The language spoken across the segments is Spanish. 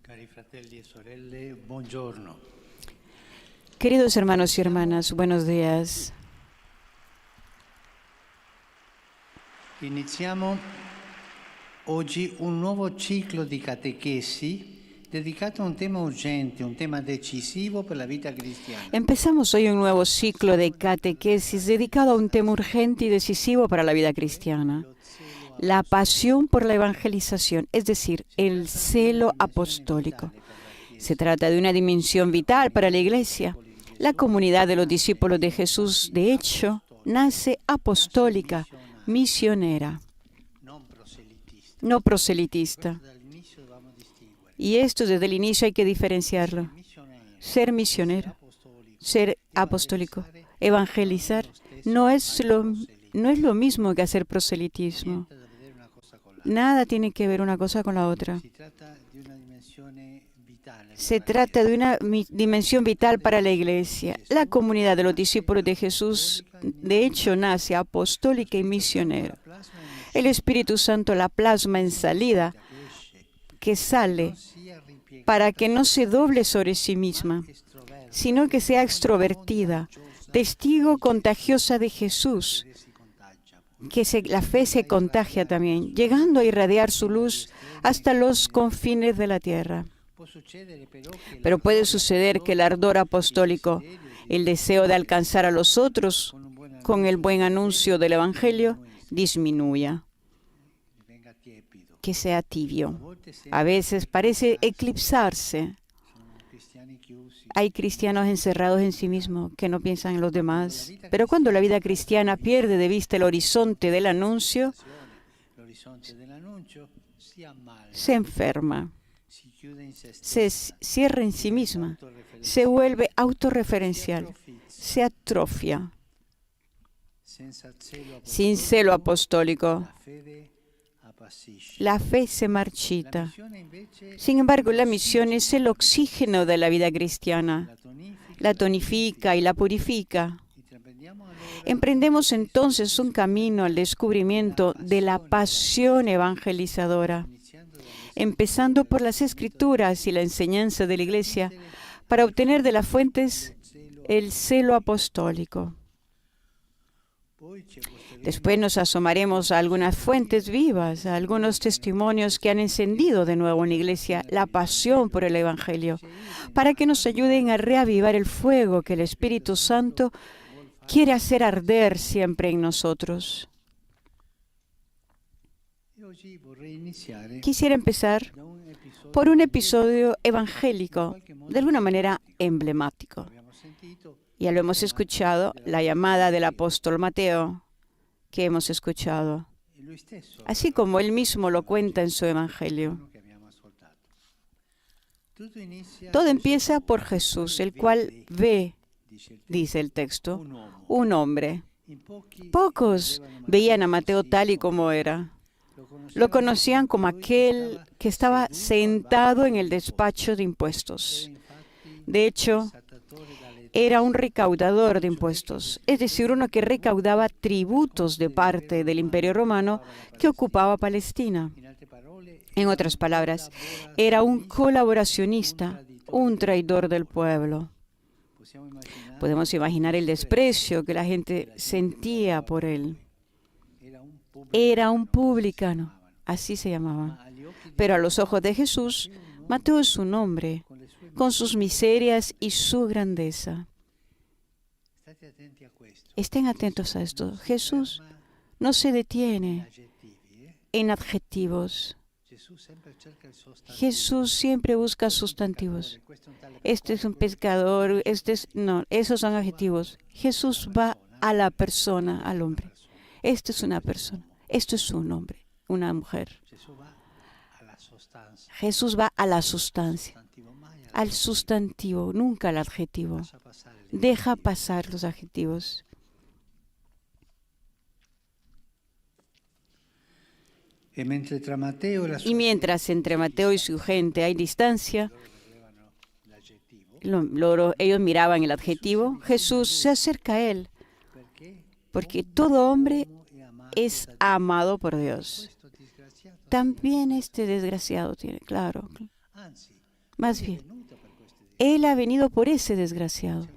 Cari fratelli e sorelle, buongiorno. Queridos hermanos y hermanas, buenos días. Iniziamo oggi un nuovo ciclo di catechesi dedicato a un tema urgente, un tema decisivo per la vita cristiana. Empezamos hoy un nuevo ciclo de catequesis dedicado a un tema urgente y decisivo para la vida cristiana: la pasión por la evangelización, es decir, el celo apostólico. Se trata de una dimensión vital para la Iglesia. La comunidad de los discípulos de Jesús, de hecho, nace apostólica, misionera, no proselitista. Y esto desde el inicio hay que diferenciarlo. Ser misionero, ser apostólico, evangelizar, no es lo mismo que hacer proselitismo. Nada tiene que ver una cosa con la otra. Se trata de una dimensión vital para la Iglesia. La comunidad de los discípulos de Jesús, de hecho, nace apostólica y misionera. El Espíritu Santo la plasma en salida, que sale para que no se doble sobre sí misma, sino que sea extrovertida, testigo contagiosa de Jesús, que la fe se contagia también, llegando a irradiar su luz hasta los confines de la tierra. Pero puede suceder que el ardor apostólico, el deseo de alcanzar a los otros con el buen anuncio del Evangelio, disminuya, que sea tibio. A veces parece eclipsarse. Hay cristianos encerrados en sí mismos que no piensan en los demás. Pero cuando la vida cristiana pierde de vista el horizonte del anuncio, se enferma, se cierra en sí misma, se vuelve autorreferencial, se atrofia. Sin celo apostólico, la fe se marchita. Sin embargo, la misión es el oxígeno de la vida cristiana. La tonifica y la purifica. Emprendemos entonces un camino al descubrimiento de la pasión evangelizadora, empezando por las Escrituras y la enseñanza de la Iglesia, para obtener de las fuentes el celo apostólico. Después nos asomaremos a algunas fuentes vivas, a algunos testimonios que han encendido de nuevo en la Iglesia la pasión por el Evangelio, para que nos ayuden a reavivar el fuego que el Espíritu Santo quiere hacer arder siempre en nosotros. Quisiera empezar por un episodio evangélico, de alguna manera emblemático. Ya lo hemos escuchado, la llamada del apóstol Mateo, que hemos escuchado, así como él mismo lo cuenta en su Evangelio. Todo empieza por Jesús, el cual ve, dice el texto, un hombre. Pocos veían a Mateo tal y como era. Lo conocían como aquel que estaba sentado en el despacho de impuestos. De hecho, era un recaudador de impuestos, es decir, uno que recaudaba tributos de parte del Imperio Romano que ocupaba Palestina. En otras palabras, era un colaboracionista, un traidor del pueblo. Podemos imaginar el desprecio que la gente sentía por él. Era un publicano, así se llamaba. Pero a los ojos de Jesús, Mateo es un hombre, con sus miserias y su grandeza. Estén atentos a esto. Jesús no se detiene en adjetivos. Jesús siempre busca sustantivos. Este es un pescador, no, esos son adjetivos. Jesús va a la persona, al hombre. Esto es una persona, esto es un hombre, una mujer. Jesús va a la sustancia, al sustantivo, nunca al adjetivo. Deja pasar los adjetivos. Y mientras entre Mateo y su gente hay distancia, ellos miraban el adjetivo, Jesús se acerca a él, porque todo hombre es amado por Dios. También este desgraciado tiene, claro. Más bien, Él ha venido por ese desgraciado.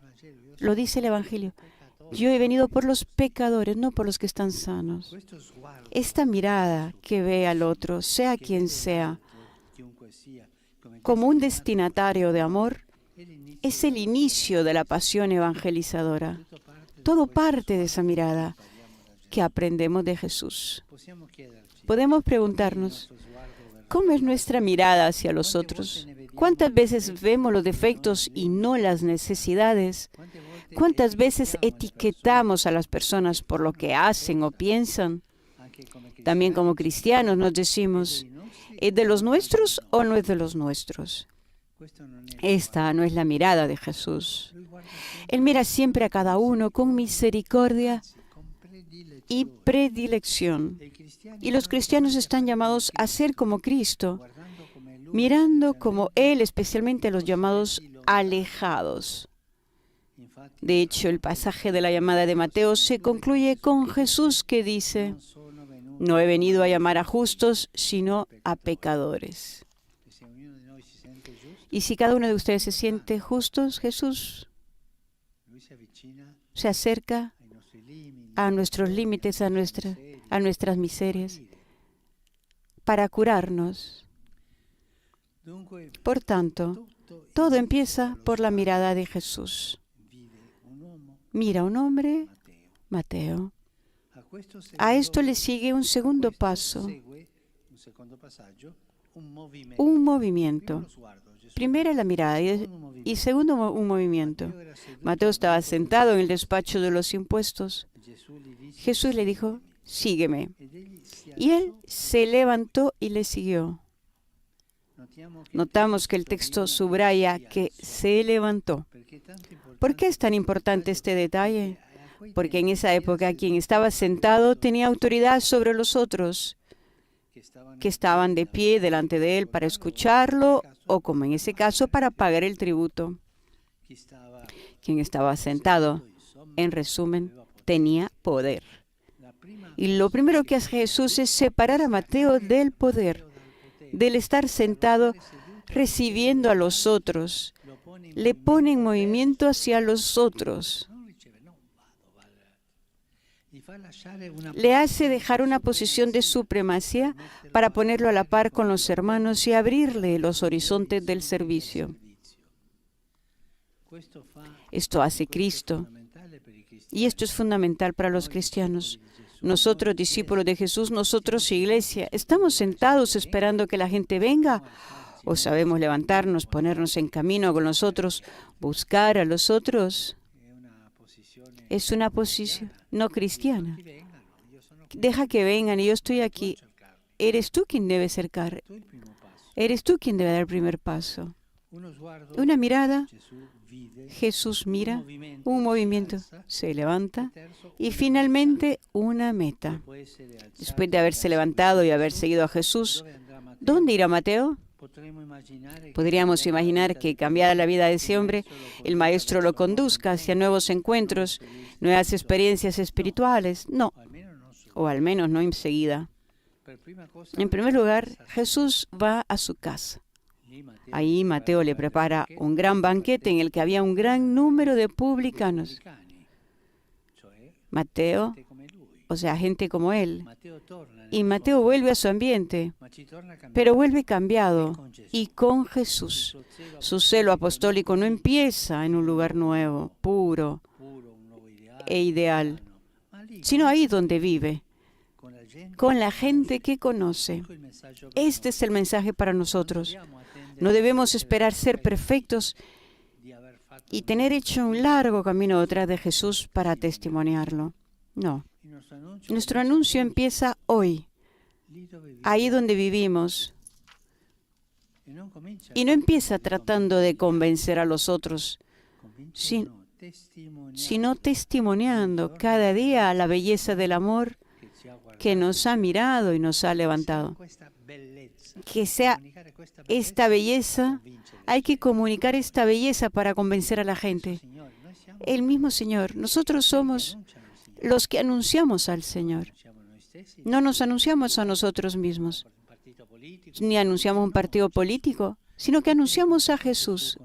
Lo dice el Evangelio. Yo he venido por los pecadores, no por los que están sanos. Esta mirada que ve al otro, sea quien sea, como un destinatario de amor, es el inicio de la pasión evangelizadora. Todo parte de esa mirada que aprendemos de Jesús. Podemos preguntarnos, ¿cómo es nuestra mirada hacia los otros? ¿Cuántas veces vemos los defectos y no las necesidades? ¿Cuántas veces etiquetamos a las personas por lo que hacen o piensan? También como cristianos nos decimos, ¿es de los nuestros o no es de los nuestros? Esta no es la mirada de Jesús. Él mira siempre a cada uno con misericordia y predilección. Y los cristianos están llamados a ser como Cristo, mirando como Él, especialmente a los llamados alejados. De hecho, el pasaje de la llamada de Mateo se concluye con Jesús que dice, no he venido a llamar a justos, sino a pecadores. Y si cada uno de ustedes se siente justos, Jesús se acerca a nuestros límites, a nuestras miserias, para curarnos. Por tanto, todo empieza por la mirada de Jesús. Mira un hombre, Mateo. A esto le sigue un segundo paso, un movimiento. Primero la mirada y segundo un movimiento. Mateo estaba sentado en el despacho de los impuestos. Jesús le dijo, sígueme. Y él se levantó y le siguió. Notamos que el texto subraya que se levantó. ¿Por qué es tan importante este detalle? Porque en esa época quien estaba sentado tenía autoridad sobre los otros, que estaban de pie delante de él para escucharlo o, como en ese caso, para pagar el tributo. Quien estaba sentado, en resumen, tenía poder. Y lo primero que hace Jesús es separar a Mateo del poder, del estar sentado recibiendo a los otros. Le pone en movimiento hacia los otros. Le hace dejar una posición de supremacía para ponerlo a la par con los hermanos y abrirle los horizontes del servicio. Esto hace Cristo. Y esto es fundamental para los cristianos. Nosotros, discípulos de Jesús, nosotros, iglesia, ¿estamos sentados esperando que la gente venga? ¿O sabemos levantarnos, ponernos en camino con los otros, buscar a los otros? Es una posición no cristiana. Deja que vengan y yo estoy aquí. Eres tú quien debe acercar. Eres tú quien debe dar el primer paso. Una mirada, Jesús mira, un movimiento, se levanta y finalmente una meta. Después de haberse levantado y haber seguido a Jesús, ¿dónde irá Mateo? Podríamos imaginar que, cambiada la vida de ese hombre, el Maestro lo conduzca hacia nuevos encuentros, nuevas experiencias espirituales. No, o al menos no enseguida. En primer lugar, Jesús va a su casa. Ahí Mateo le prepara un gran banquete en el que había un gran número de publicanos. Mateo, o sea, gente como él. Y Mateo vuelve a su ambiente, pero vuelve cambiado y con Jesús. Su celo apostólico no empieza en un lugar nuevo, puro e ideal, sino ahí donde vive, con la gente que conoce. Este es el mensaje para nosotros. No debemos esperar ser perfectos y tener hecho un largo camino detrás de Jesús para testimoniarlo. No. Nuestro anuncio empieza hoy, ahí donde vivimos. Y no empieza tratando de convencer a los otros, sino testimoniando cada día la belleza del amor que nos ha mirado y nos ha levantado. Que sea esta belleza, hay que comunicar esta belleza para convencer a la gente. El mismo Señor, nosotros somos los que anunciamos al Señor. No nos anunciamos a nosotros mismos, ni anunciamos un partido político, sino que anunciamos a Jesús.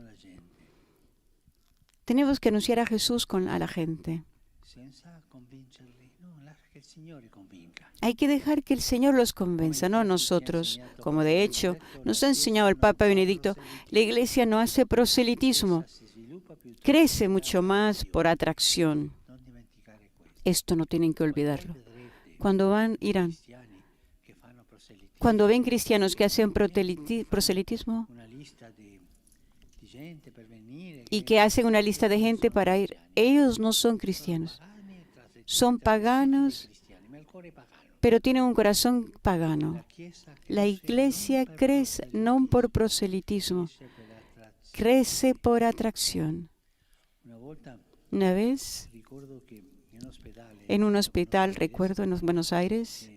Tenemos que anunciar a Jesús a la gente. Hay que dejar que el Señor los convenza, no nosotros. Como de hecho nos ha enseñado el Papa Benedicto, la Iglesia no hace proselitismo, crece mucho más por atracción. Esto no tienen que olvidarlo. Cuando ven cristianos que hacen proselitismo y que hacen una lista de gente para ir, ellos no son cristianos. Son paganos, pero tienen un corazón pagano. La Iglesia crece no por proselitismo, crece por atracción. Una vez, en un hospital, recuerdo, en Buenos Aires,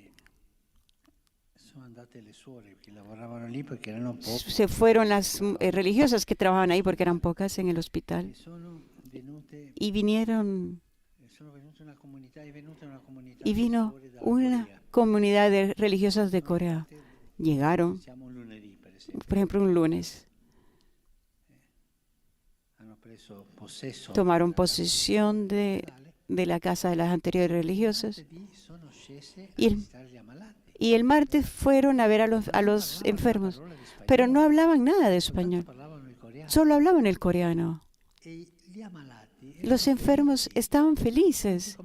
se fueron las religiosas que trabajaban ahí porque eran pocas en el hospital y vino una comunidad de religiosas de Corea. Llegaron, por ejemplo, un lunes. Tomaron posesión de la casa de las anteriores religiosas y el martes fueron a ver a los enfermos, pero no hablaban nada de español, solo hablaban el coreano. Los enfermos estaban felices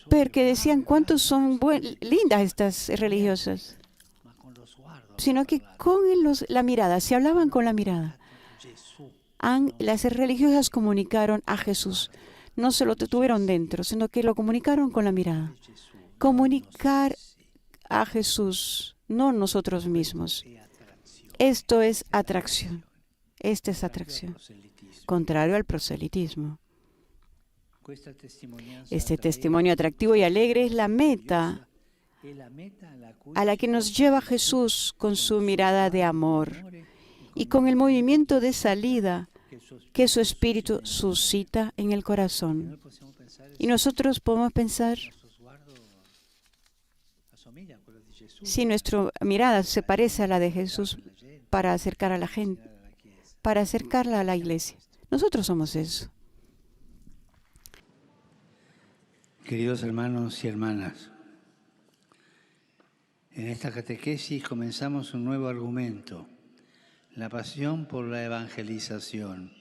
porque decían cuántos son lindas estas religiosas, sino que con la mirada, se hablaban con la mirada. Las religiosas comunicaron a Jesús, no se lo tuvieron dentro, sino que lo comunicaron con la mirada. Comunicar a Jesús, no nosotros mismos. Esto es atracción. Esta es atracción, contrario al proselitismo. Este testimonio atractivo y alegre es la meta a la que nos lleva Jesús con su mirada de amor y con el movimiento de salida que su espíritu suscita en el corazón. Y nosotros podemos pensar, si nuestra mirada se parece a la de Jesús para acercar a la gente, para acercarla a la iglesia. Nosotros somos eso. Queridos hermanos y hermanas, en esta catequesis comenzamos un nuevo argumento, la pasión por la evangelización,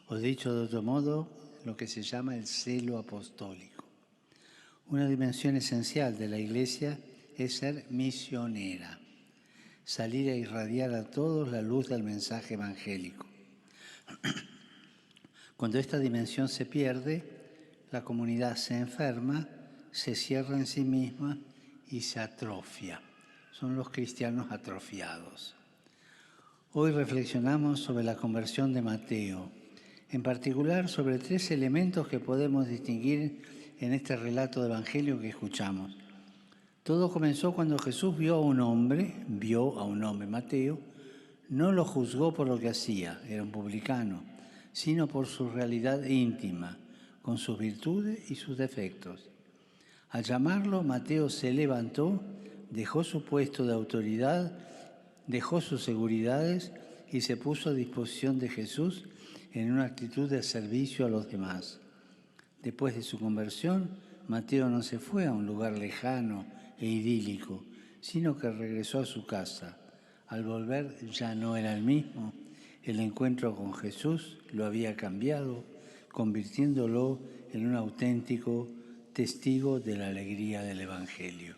o dicho de otro modo, lo que se llama el celo apostólico. Una dimensión esencial de la Iglesia es ser misionera, salir a irradiar a todos la luz del mensaje evangélico. Cuando esta dimensión se pierde, la comunidad se enferma, se cierra en sí misma y se atrofia. Son los cristianos atrofiados. Hoy reflexionamos sobre la conversión de Mateo, en particular sobre 3 elementos que podemos distinguir en este relato de evangelio que escuchamos. Todo comenzó cuando Jesús vio a un hombre, Mateo, no lo juzgó por lo que hacía, era un publicano, sino por su realidad íntima, con sus virtudes y sus defectos. Al llamarlo, Mateo se levantó, dejó su puesto de autoridad, dejó sus seguridades y se puso a disposición de Jesús en una actitud de servicio a los demás. Después de su conversión, Mateo no se fue a un lugar lejano e idílico, sino que regresó a su casa. Al volver ya no era el mismo. El encuentro con Jesús lo había cambiado, convirtiéndolo en un auténtico testigo de la alegría del Evangelio.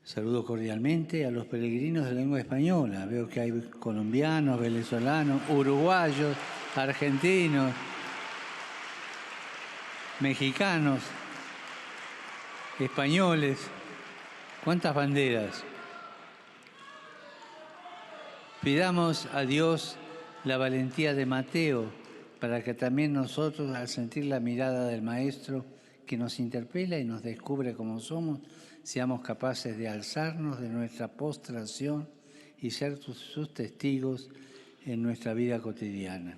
Saludo cordialmente a los peregrinos de lengua española. Veo que hay colombianos, venezolanos, uruguayos, argentinos, mexicanos, españoles. ¿Cuántas banderas? Pidamos a Dios la valentía de Mateo para que también nosotros, al sentir la mirada del Maestro que nos interpela y nos descubre como somos, seamos capaces de alzarnos de nuestra postración y ser sus testigos en nuestra vida cotidiana.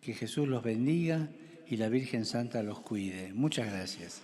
Que Jesús los bendiga y la Virgen Santa los cuide. Muchas gracias.